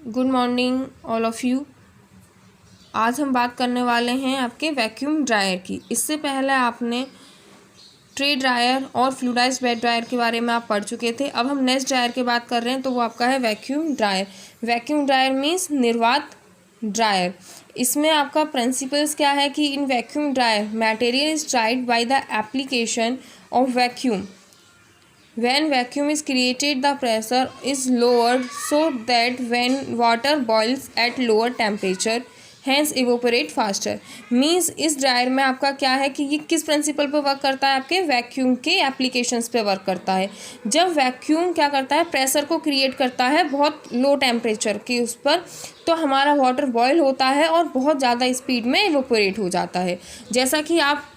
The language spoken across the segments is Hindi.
Good morning all of you. आज हम बात करने वाले हैं आपके वैक्यूम ड्रायर की। इससे पहले आपने ट्रे ड्रायर और फ्लूइडाइज्ड बेड ड्रायर के बारे में आप पढ़ चुके थे। अब हम नेक्स्ट ड्रायर की बात कर रहे हैं, तो वो आपका है vacuum dryer. Vacuum dryer means निर्वात ड्रायर। इसमें आपका प्रिंसिपल्स क्या है कि in vacuum dryer material is dried by the application of vacuum. When vacuum is created, the pressure is lowered so that when water boils at lower temperature, hence evaporate faster. Means इस ड्रायर में आपका क्या है कि ये किस प्रिंसिपल पे वर्क करता है, आपके वैक्यूम के एप्लीकेशंस पे वर्क करता है। जब वैक्यूम क्या करता है, प्रेशर को क्रिएट करता है बहुत लो टेम्परेचर की उस पर, तो हमारा वाटर बॉयल होता है और बहुत ज़्यादा स्पीड में इवेपोरेट हो जाता है। जैसा कि आप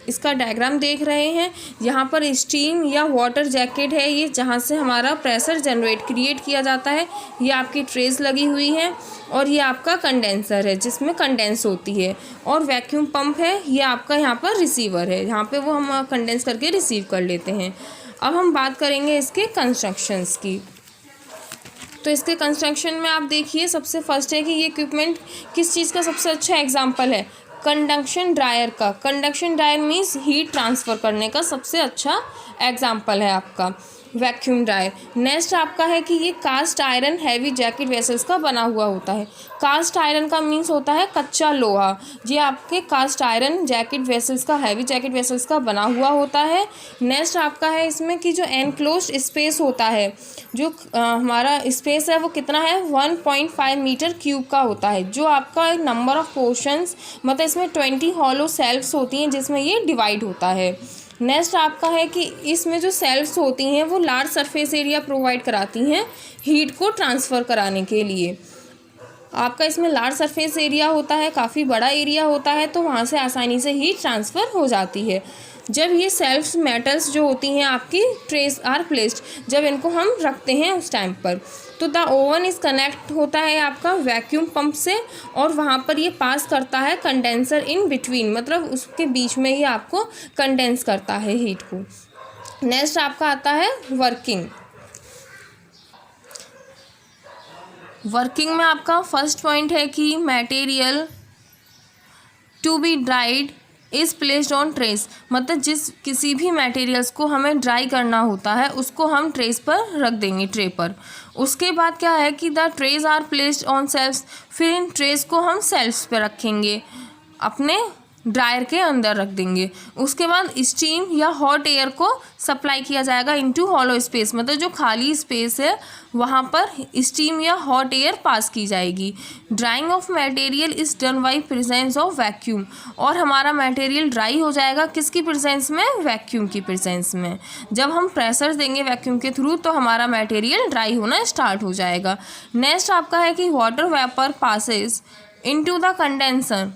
इसका डायग्राम देख रहे हैं, यहाँ पर स्टीम या वाटर जैकेट है ये, जहाँ से हमारा प्रेशर क्रिएट किया जाता है। ये आपकी ट्रेस लगी हुई है और ये आपका कंडेंसर है जिसमें कंडेंस होती है, और वैक्यूम पंप है, ये आपका यहाँ पर रिसीवर है, यहाँ पे वो हम कंडेंस करके रिसीव कर लेते हैं। अब हम बात करेंगे इसके कंस्ट्रक्शंस की। तो इसके कंस्ट्रक्शन में आप देखिए, सबसे फर्स्ट है कि ये इक्विपमेंट किस चीज़ का सबसे अच्छा एग्जाम्पल है, कंडक्शन ड्रायर का। Conduction dryer means heat transfer करने का सबसे अच्छा एग्जाम्पल है आपका वैक्यूम ड्रायर। नेक्स्ट आपका है कि ये cast iron heavy jacket vessels का बना हुआ होता है। कास्ट आयरन का मीन्स होता है कच्चा लोहा। ये आपके कास्ट आयरन जैकेट वेसल्स का, हैवी जैकेट वेसल्स का बना हुआ होता है। नेक्स्ट आपका है इसमें कि जो एनक्लोज्ड स्पेस होता है, जो हमारा स्पेस है वो कितना है, 1.5 मीटर क्यूब का होता है। जो आपका नंबर ऑफ पोर्शंस, मतलब इसमें 20 हॉलो सेल्फ्स होती हैं जिसमें ये डिवाइड होता है। नेक्स्ट आपका है कि इसमें जो सेल्फ्स होती हैं वो लार्ज सरफेस एरिया प्रोवाइड कराती हैं हीट को ट्रांसफ़र कराने के लिए। आपका इसमें लार्ज सरफेस एरिया होता है, काफ़ी बड़ा एरिया होता है, तो वहाँ से आसानी से हीट ट्रांसफ़र हो जाती है। जब ये सेल्फ्स मेटल्स जो होती हैं आपकी ट्रेस आर प्लेस्ड, जब इनको हम रखते हैं उस टाइम पर, तो द ओवन इज़ कनेक्ट होता है आपका वैक्यूम पंप से, और वहाँ पर ये पास करता है कंडेंसर इन बिटवीन, मतलब उसके बीच में ये आपको कंडेंस करता है हीट को। नेक्स्ट आपका आता है वर्किंग। वर्किंग में आपका फर्स्ट पॉइंट है कि material to be dried is placed on trays, मतलब जिस किसी भी मटेरियल्स को हमें ड्राई करना होता है उसको हम ट्रेस पर रख देंगे, ट्रे पर। उसके बाद क्या है कि the trays are placed on shelves, फिर इन ट्रेस को हम सेल्फ्स पर रखेंगे, अपने ड्रायर के अंदर रख देंगे। उसके बाद स्टीम या हॉट एयर को सप्लाई किया जाएगा इनटू हॉलो स्पेस, मतलब जो खाली स्पेस है वहाँ पर स्टीम या हॉट एयर पास की जाएगी। Drying of material is done by presence of vacuum, और हमारा मटेरियल ड्राई हो जाएगा किसकी प्रेजेंस में, वैक्यूम की प्रेजेंस में। जब हम प्रेशर देंगे वैक्यूम के थ्रू तो हमारा मटेरियल ड्राई होना स्टार्ट हो जाएगा। नेक्स्ट आपका है कि water vapour passes into the condenser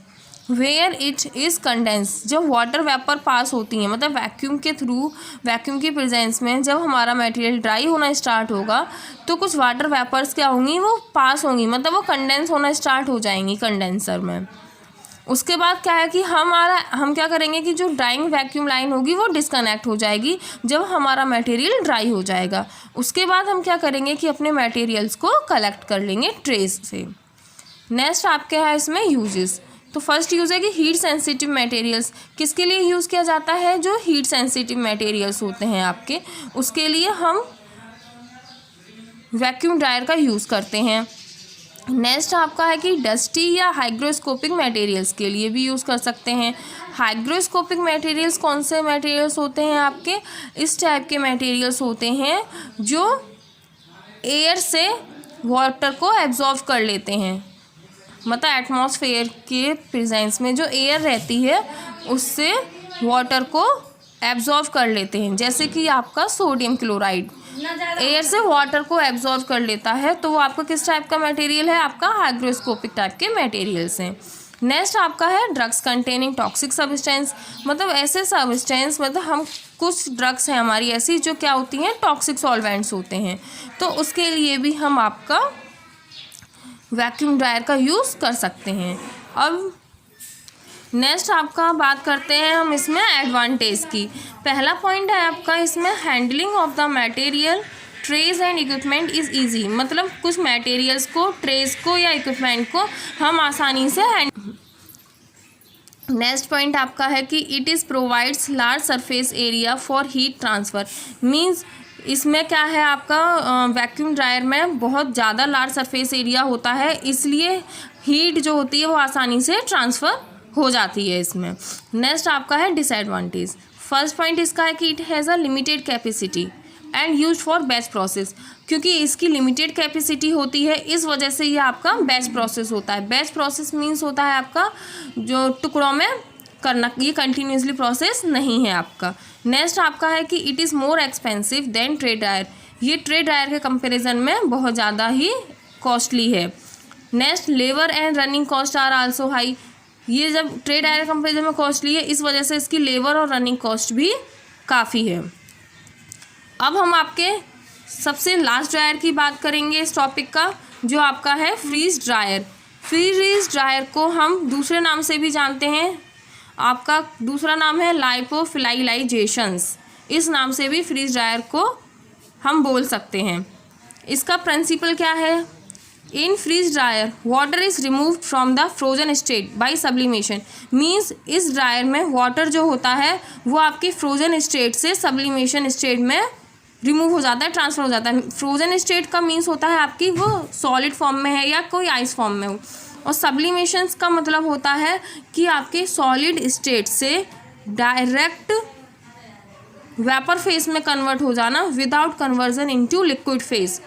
where it is condense. जब वाटर वेपर पास होती हैं, मतलब वैक्यूम के थ्रू, वैक्यूम की प्रेजेंस में जब हमारा मटेरियल ड्राई होना स्टार्ट होगा तो कुछ वाटर वेपर्स क्या होंगी, वो पास होंगी, मतलब वो कंडेंस होना स्टार्ट हो जाएंगी कंडेंसर में। उसके बाद क्या है कि हम क्या करेंगे कि जो ड्राइंग वैक्यूम लाइन होगी वो डिस्कनेक्ट हो जाएगी जब हमारा मटेरियल ड्राई हो जाएगा। उसके बाद हम क्या करेंगे कि अपने मटेरियल्स को कलेक्ट कर लेंगे ट्रेस से। नेक्स्ट आपके है इसमें यूजेस। तो फर्स्ट यूज़ है कि हीट सेंसिटिव मटेरियल्स। किसके लिए यूज़ किया जाता है, जो हीट सेंसिटिव मटेरियल्स होते हैं आपके, उसके लिए हम वैक्यूम ड्रायर का यूज़ करते हैं। नेक्स्ट आपका है कि डस्टी या हाइग्रोस्कोपिक मटेरियल्स के लिए भी यूज़ कर सकते हैं। हाइग्रोस्कोपिक मटेरियल्स कौन से मटेरियल्स होते हैं आपके, इस टाइप के मटेरियल्स होते हैं जो एयर से वाटर को एब्जॉर्व कर लेते हैं, मतलब एटमॉस्फेयर के प्रेजेंस में जो एयर रहती है उससे वाटर को एब्जॉर्व कर लेते हैं। जैसे कि आपका सोडियम क्लोराइड एयर से वाटर को एब्जॉर्व कर लेता है, तो वो आपका किस टाइप का मटेरियल है, आपका हाइग्रोस्कोपिक टाइप के मटेरियल्स हैं। नेक्स्ट आपका है ड्रग्स कंटेनिंग टॉक्सिक सब्सटेंस, मतलब ऐसे सब्सटेंस, मतलब हम कुछ ड्रग्स हैं हमारी ऐसी जो क्या होती हैं, टॉक्सिक सॉल्वेंट्स होते हैं, तो उसके लिए भी हम आपका वैक्यूम ड्रायर का यूज़ कर सकते हैं। अब नेक्स्ट आपका बात करते हैं हम इसमें एडवांटेज की। पहला पॉइंट है आपका इसमें handling of the material trace and equipment is easy, मतलब कुछ मटेरियल्स को, ट्रेस को या इक्विपमेंट को हम आसानी से नेक्स्ट पॉइंट आपका है कि it is provides large surface area for heat transfer. Means इसमें क्या है, आपका वैक्यूम ड्रायर में बहुत ज़्यादा लार्ज सरफेस एरिया होता है, इसलिए हीट जो होती है वो आसानी से ट्रांसफ़र हो जाती है इसमें। नेक्स्ट आपका है डिसएडवांटेज। फर्स्ट पॉइंट इसका है कि it has a limited capacity and use for batch process. क्योंकि इसकी लिमिटेड कैपेसिटी होती है, इस वजह से ये आपका बैच प्रोसेस होता है। बैच प्रोसेस मीन्स होता है आपका जो टुकड़ों में करना, ये कंटिन्यूसली प्रोसेस नहीं है आपका। नेक्स्ट आपका है कि it is more expensive than tray dryer. ये ट्रे ड्रायर के कंपेरिजन में बहुत ज़्यादा ही कॉस्टली है। Next labour and running cost are also high. ये जब ट्रे ड्रायर के कंपेरिजन में कॉस्टली है, इस वजह से इसकी लेबर और रनिंग कॉस्ट भी काफ़ी है। अब हम आपके सबसे लास्ट ड्रायर की बात करेंगे इस टॉपिक का, जो आपका है फ्रीज ड्रायर। फ्रीज ड्रायर को हम दूसरे नाम से भी जानते हैं, आपका दूसरा नाम है लाइपोफिलाइजेशंस। इस नाम से भी फ्रीज ड्रायर को हम बोल सकते हैं। इसका प्रिंसिपल क्या है, in freeze dryer water is removed from the frozen state by sublimation. Means इस ड्रायर में वाटर जो होता है वो आपकी फ्रोजन स्टेट से सब्लिमेशन स्टेट में रिमूव हो जाता है, ट्रांसफ़र हो जाता है। फ्रोजन स्टेट का मीन्स होता है आपकी वो सॉलिड फॉर्म में है या कोई आइस फॉर्म में हो, और सब्लिमेशंस का मतलब होता है कि आपके सॉलिड स्टेट से डायरेक्ट वेपर फेज में कन्वर्ट हो जाना without conversion into liquid phase.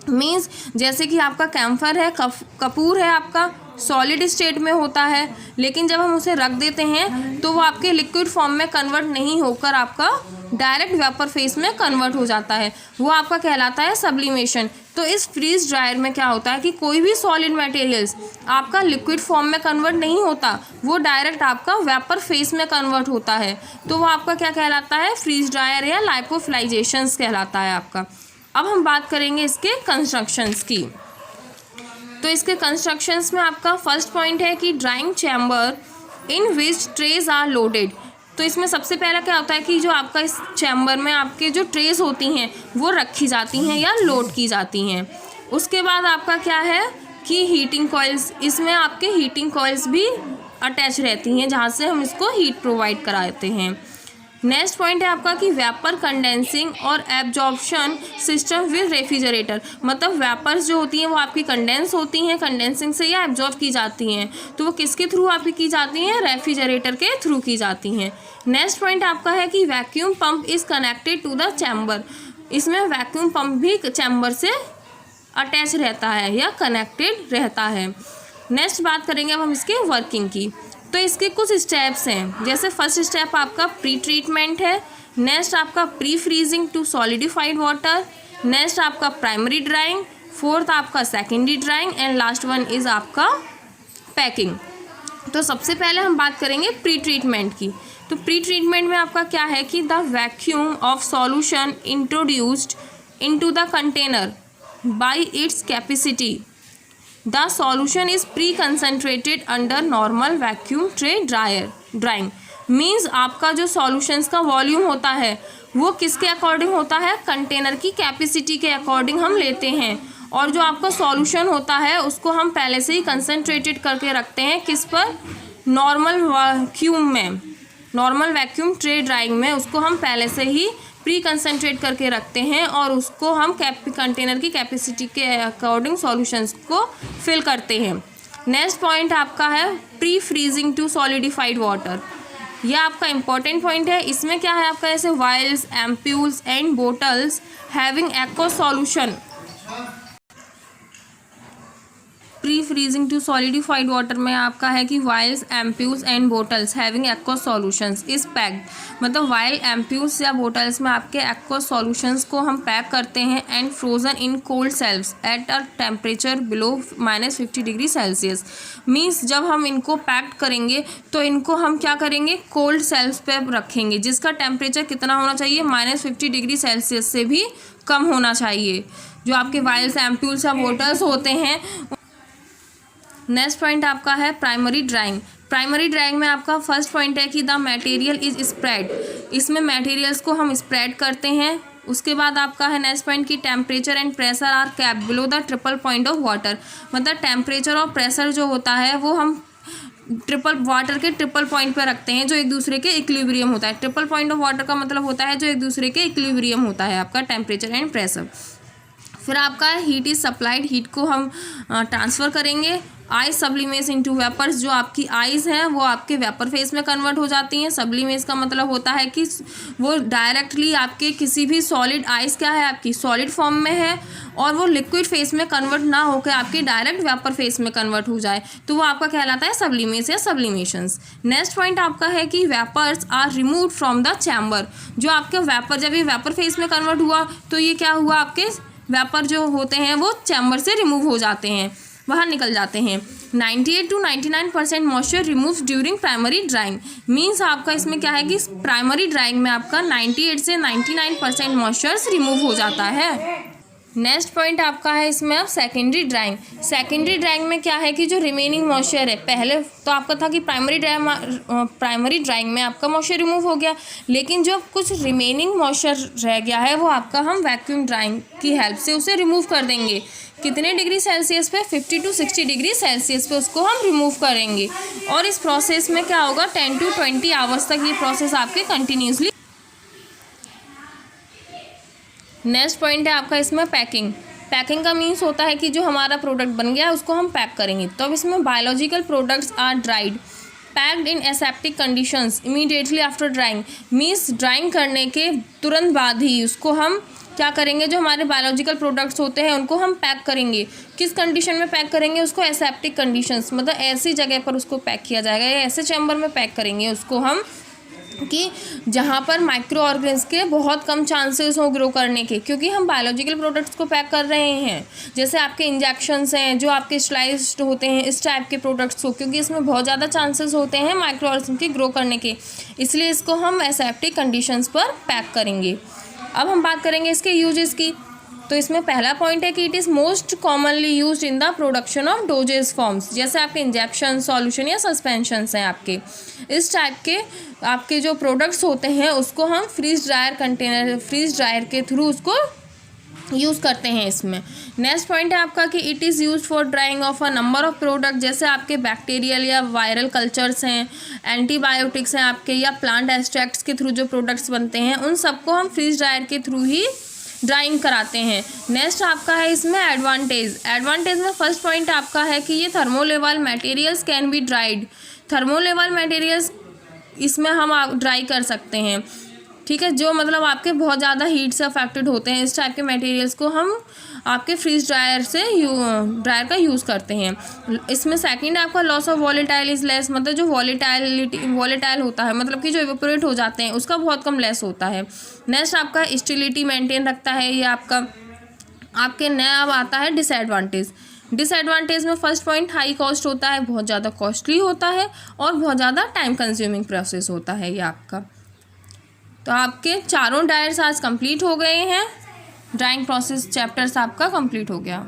Means जैसे कि आपका कैम्फर है, कपूर है, आपका सॉलिड स्टेट में होता है, लेकिन जब हम उसे रख देते हैं तो वो आपके लिक्विड फॉर्म में कन्वर्ट नहीं होकर आपका डायरेक्ट वेपर फेज में कन्वर्ट हो जाता है, वो आपका कहलाता है सब्लिमेशन। तो इस फ्रीज ड्रायर में क्या होता है कि कोई भी सॉलिड मटेरियल्स आपका लिक्विड फॉर्म में कन्वर्ट नहीं होता, वो डायरेक्ट आपका वेपर फेज में कन्वर्ट होता है, तो वो आपका क्या कहलाता है, फ्रीज ड्रायर या लाइपोफिलाइजेशंस कहलाता है आपका। अब हम बात करेंगे इसके कंस्ट्रक्शंस की। तो इसके कंस्ट्रक्शंस में आपका फर्स्ट पॉइंट है कि drying chamber in which trays are loaded. तो इसमें सबसे पहला क्या होता है कि जो आपका इस चैम्बर में आपके जो ट्रेस होती हैं वो रखी जाती हैं या लोड की जाती हैं। उसके बाद आपका क्या है कि हीटिंग कॉइल्स, इसमें आपके हीटिंग कॉइल्स भी अटैच रहती हैं जहाँ से हम इसको हीट प्रोवाइड कराते हैं। नेक्स्ट पॉइंट है आपका कि वेपर कंडेंसिंग और एब्जॉर्प्शन सिस्टम विद रेफ्रिजरेटर। मतलब वेपर्स जो होती हैं वो आपकी कंडेंस होती हैं, कंडेंसिंग से या एब्जॉर्ब की जाती हैं, तो वो किसके थ्रू आपकी की जाती हैं, रेफ्रिजरेटर के थ्रू की जाती हैं। नेक्स्ट पॉइंट आपका है कि vacuum pump is connected to the chamber. इसमें वैक्यूम पंप भी चैम्बर से अटैच रहता है या कनेक्टेड रहता है। नेक्स्ट बात करेंगे अब हम इसके वर्किंग की। तो इसके कुछ स्टेप्स हैं, जैसे फर्स्ट स्टेप आपका प्री ट्रीटमेंट है, नेक्स्ट आपका pre freezing to solidified water, next आपका प्राइमरी ड्राइंग, फोर्थ आपका secondary drying and last one is आपका पैकिंग। तो सबसे पहले हम बात करेंगे प्री ट्रीटमेंट की। तो प्री ट्रीटमेंट में आपका क्या है कि the vacuum of solution introduced into the container bye its capacity, the solution is pre concentrated under normal vacuum tray drawing. Means आपका जो सॉल्यूशंस का वॉल्यूम होता है वो किसके अकॉर्डिंग होता है, कंटेनर की कैपेसिटी के अकॉर्डिंग हम लेते हैं, और जो आपका सॉल्यूशन होता है उसको हम पहले से ही कंसनट्रेटेड करके रखते हैं किस पर, नॉर्मल वैक्यूम में, नॉर्मल वैक्यूम ट्रे ड्राइंग में उसको हम पहले से ही प्री कंसनट्रेट करके रखते हैं और उसको हम कंटेनर की कैपेसिटी के अकॉर्डिंग सॉल्यूशंस को फिल करते हैं। नेक्स्ट पॉइंट आपका है pre freezing to solidified water. यह आपका इंपॉर्टेंट पॉइंट है। इसमें क्या है आपका, ऐसे vials, ampoules and bottles having aqueous solution, pre freezing to solidified water में आपका है कि vials, ampoules and bottles having aqueous solutions is packed. मतलब वायल, एम्प्यूल्स या बोटल्स में आपके एक्वस सॉल्यूशंस को हम पैक करते हैं and frozen in cold cells at a temperature below -50 degree Celsius. Means जब हम इनको पैक्ड करेंगे तो इनको हम क्या करेंगे, कोल्ड सेल्स पे रखेंगे, जिसका टेम्परेचर कितना होना चाहिए, -50 डिग्री सेल्सियस से भी कम होना चाहिए, जो आपके वायल्स, एम्प्यूल्स या बोटल्स होते हैं। नेक्स्ट पॉइंट आपका है प्राइमरी ड्राइंग। प्राइमरी ड्राइंग में आपका फर्स्ट पॉइंट है कि द मटेरियल इज स्प्रेड। इसमें मटेरियल्स को हम स्प्रेड करते हैं उसके बाद आपका है नेक्स्ट पॉइंट की temperature and pressure are capped below the triple point of water. मतलब टेम्परेचर और प्रेशर जो होता है वो हम वाटर के ट्रिपल पॉइंट पर रखते हैं जो एक दूसरे के इक्विलिब्रियम होता है। ट्रिपल पॉइंट ऑफ वाटर का मतलब होता है जो एक दूसरे के इक्विलिब्रियम होता है आपका टेम्परेचर एंड प्रेशर। फिर आपका हीट इज सप्लाइड, हीट को हम ट्रांसफ़र करेंगे। आइस सब्लिमेस इनटू वेपर्स, जो आपकी आइस हैं वो आपके वेपर फेस में कन्वर्ट हो जाती हैं। सब्लिमेस का मतलब होता है कि वो डायरेक्टली आपके किसी भी सॉलिड, आइस क्या है आपकी सॉलिड फॉर्म में है और वो लिक्विड फेस में कन्वर्ट ना होकर आपके डायरेक्ट वेपर फेस में कन्वर्ट हो जाए तो वो आपका कहलाता है सब्लिमेस या सब्लिमेशंस। नेक्स्ट पॉइंट आपका है कि vapours are remove from the chamber. जो आपके वेपर, जब ये वेपर फेस में कन्वर्ट हुआ तो ये क्या हुआ, आपके वेपर जो होते हैं वो चैम्बर से रिमूव हो जाते हैं, बाहर निकल जाते हैं। 98 to 99% moisture remove during primary drawing. Means आपका इसमें क्या है कि प्राइमरी ड्राइंग में आपका 98 से 99% मॉइस्चर्स रिमूव हो जाता है। नेक्स्ट पॉइंट आपका है इसमें अब सेकेंडरी ड्राइंग। सेकेंडरी ड्राइंग में क्या है कि जो रिमेनिंग मॉइस्चर है, पहले तो आपका था कि प्राइमरी ड्राइंग में आपका मॉइस्चर रिमूव हो गया, लेकिन जो कुछ रिमेनिंग मॉइस्चर रह गया है वो आपका हम वैक्यूम ड्राइंग की हेल्प से उसे रिमूव कर देंगे। कितने डिग्री सेल्सियस पे, 50 to 60 डिग्री सेल्सियस पे उसको हम रिमूव करेंगे। और इस प्रोसेस में क्या होगा, 10 to 20 आवर्स तक ये प्रोसेस आपके कंटिन्यूसली। नेक्स्ट पॉइंट है आपका इसमें पैकिंग। पैकिंग का मीन्स होता है कि जो हमारा प्रोडक्ट बन गया है उसको हम पैक करेंगे। तो अब इसमें biological products are dried packed in aseptic conditions immediately after drying. Means drying करने के तुरंत बाद ही उसको हम क्या करेंगे, जो हमारे बायोलॉजिकल प्रोडक्ट्स होते हैं उनको हम पैक करेंगे। किस कंडीशन में पैक करेंगे उसको, एसेप्टिक कंडीशंस, मतलब ऐसी जगह पर उसको पैक किया जाएगा या ऐसे चैम्बर में पैक करेंगे उसको हम कि जहाँ पर माइक्रो ऑर्गेन्स के बहुत कम चांसेस हो ग्रो करने के, क्योंकि हम बायोलॉजिकल प्रोडक्ट्स को पैक कर रहे हैं। जैसे आपके इंजेक्शंस हैं जो आपके स्टरलाइज्ड होते हैं, इस टाइप के प्रोडक्ट्स को, क्योंकि इसमें बहुत ज़्यादा चांसेस होते हैं माइक्रो ऑर्गेन्स के ग्रो करने के, इसलिए इसको हम एसेप्टिक कंडीशंस पर पैक करेंगे। अब हम बात करेंगे इसके यूजेस की। तो इसमें पहला पॉइंट है कि it is most commonly used in the production of doses forms. जैसे आपके इंजेक्शन, सॉल्यूशन या सस्पेंशंस हैं आपके, इस टाइप के आपके जो प्रोडक्ट्स होते हैं उसको हम फ्रीज ड्रायर के थ्रू उसको यूज़ करते हैं इसमें। नेक्स्ट पॉइंट है आपका कि it is use for drying of a number of product. जैसे आपके बैक्टीरियल या वायरल कल्चर्स हैं, एंटीबायोटिक्स हैं आपके, या प्लांट एक्सट्रैक्ट्स के थ्रू जो प्रोडक्ट्स बनते हैं उन सबको हम फ्रीज ड्रायर के थ्रू ही ड्राइंग कराते हैं। नेक्स्ट आपका है इसमें एडवांटेज में फर्स्ट पॉइंट आपका है कि ये thermolabile materials can be dried. Thermolabile materials इसमें हम ड्राई कर सकते हैं, ठीक है, जो मतलब आपके बहुत ज़्यादा हीट से अफेक्टेड होते हैं, इस टाइप के मटेरियल्स को हम आपके फ्रीज ड्रायर का यूज़ करते हैं। इसमें सेकंड आपका loss of volatile is less, मतलब जो वॉलेटाइल होता है, मतलब कि जो इवेपोरेट हो जाते हैं उसका बहुत कम लेस होता है। नेक्स्ट आपका स्टेबिलिटी मेंटेन रखता है। ये आपके नया अब आता है डिसएडवांटेज में फर्स्ट पॉइंट हाई कॉस्ट होता है, बहुत ज़्यादा कॉस्टली होता है और बहुत ज़्यादा टाइम कंज्यूमिंग प्रोसेस होता है ये आपका। तो आपके चारों ड्रायर्स आज कंप्लीट हो गए हैं, ड्राइंग प्रोसेस चैप्टर्स आपका कंप्लीट हो गया।